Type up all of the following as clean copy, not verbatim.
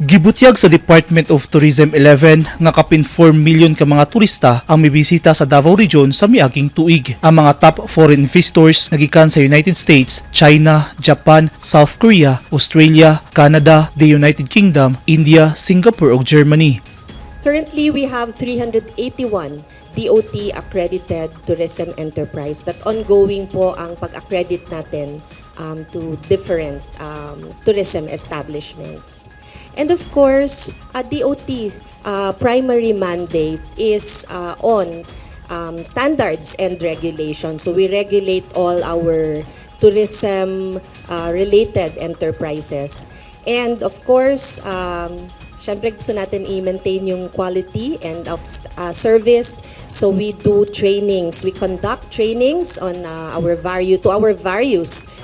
Gibutyag sa Department of Tourism 11 nga kapin 4 million ka mga turista ang mibisita sa Davao Region sa miaging tuig. Ang mga top foreign visitors nagikan sa United States, China, Japan, South Korea, Australia, Canada, the United Kingdom, India, Singapore ug Germany. Currently, we have 381 DOT accredited tourism enterprise, but ongoing po ang pag-accredit natin to different tourism establishments. And of course, DOT's primary mandate is on standards and regulations. So we regulate all our tourism related enterprises. And of course, syempre gusto natin i-maintain yung quality and of service. So we do trainings. We conduct trainings on our various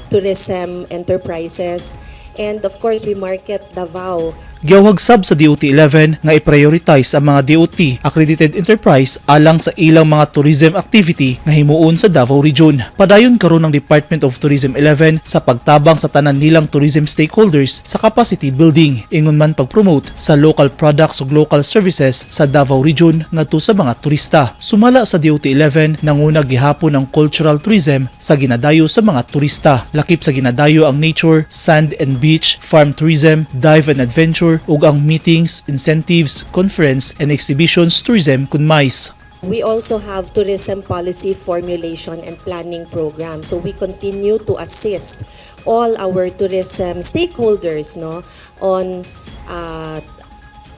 tourism enterprises. And of course, we market Davao. Giyawag sab sa DOT-11 nga i-prioritize ang mga DOT accredited enterprise alang sa ilang mga tourism activity nga himuon sa Davao Region. Padayon karon ng Department of Tourism 11 sa pagtabang sa tanan nilang tourism stakeholders sa capacity building, ingon man pag-promote sa local products ug local services sa Davao Region ngadto sa mga turista. Sumala sa DOT-11 nanguna gihapon ang cultural tourism sa ginadayo sa mga turista. Lakip sa ginadayo ang nature, sand and beach, farm tourism, dive and adventure ug ang meetings, incentives, conference and exhibitions tourism kun mais. We also have tourism policy formulation and planning program. So we continue to assist all our tourism stakeholders on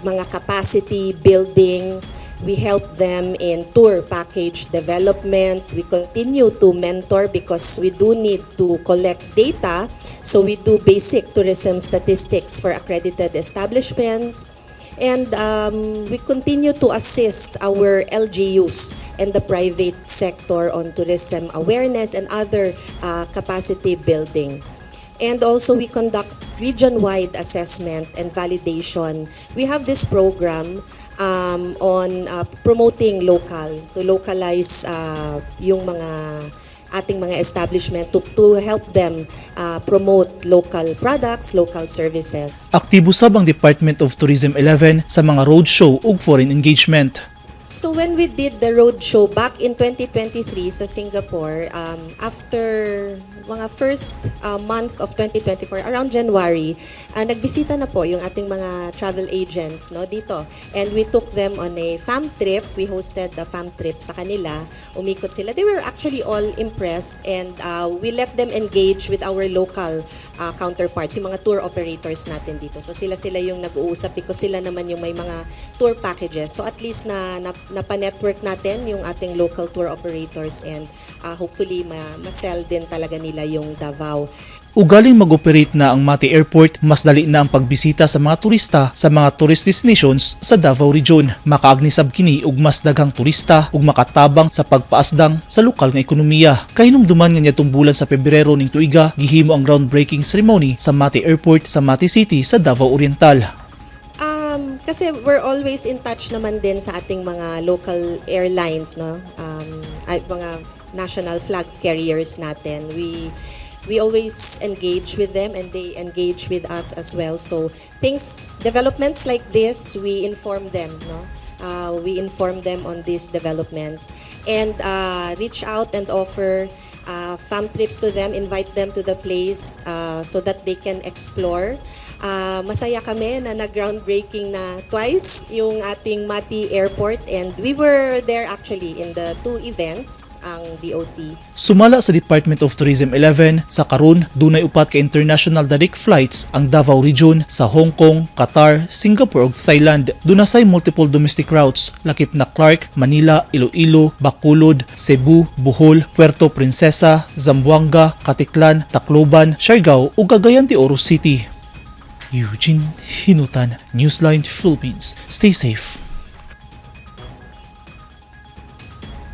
mga capacity building. We help them in tour package development. We continue to mentor because we do need to collect data. So we do basic tourism statistics for accredited establishments. And we continue to assist our LGUs and the private sector on tourism awareness and other capacity building. And also we conduct region-wide assessment and validation. We have this program on promoting to localize yung mga ating mga establishment to help them promote local products, local services. Aktibo sab ang Department of Tourism 11 sa mga roadshow ug foreign engagement. So when we did the roadshow back in 2023 sa Singapore, after mga first month of 2024, around January, nagbisita na po yung ating mga travel agents dito. And we took them on a fam trip. We hosted the fam trip sa kanila. Umikot sila. They were actually all impressed and we let them engage with our local counterparts, yung mga tour operators natin dito. So sila yung nag-uusap because sila naman yung may mga tour packages. So at least napa-network natin yung ating local tour operators and hopefully ma-sell din talaga nila yung Davao. Ugaling mag-operate na ang Mati Airport, mas dali na ang pagbisita sa mga turista sa mga tourist destinations sa Davao Region. Makaagnisab kini og mas daghang turista ug makatabang sa pagpaasdang sa lokal nga ekonomiya. Kahinumduman nga niadtong bulan sa Pebrero ning tuiga, gihimo ang groundbreaking ceremony sa Mati Airport sa Mati City sa Davao Oriental. Kasi we're always in touch naman din sa ating mga local airlines, mga national flag carriers natin. We always engage with them and they engage with us as well. So developments like this, we inform them, we inform them on these developments and reach out and offer fam trips to them, invite them to the place so that they can explore. Masaya kami na nag-groundbreaking na twice yung ating Mati Airport and we were there actually in the two events, ang DOT. Sumala sa Department of Tourism 11, sa karon dunay upat ka international direct flights ang Davao Region sa Hong Kong, Qatar, Singapore ug Thailand. Dunasay multiple domestic routes lakip na Clark, Manila, Iloilo, Bacolod, Cebu, Bohol, Puerto Princesa, Zamboanga, Katiklan, Tacloban, Siargao ug Cagayan de Oro City. Eugene Hinutan, Newsline Philippines. Stay safe.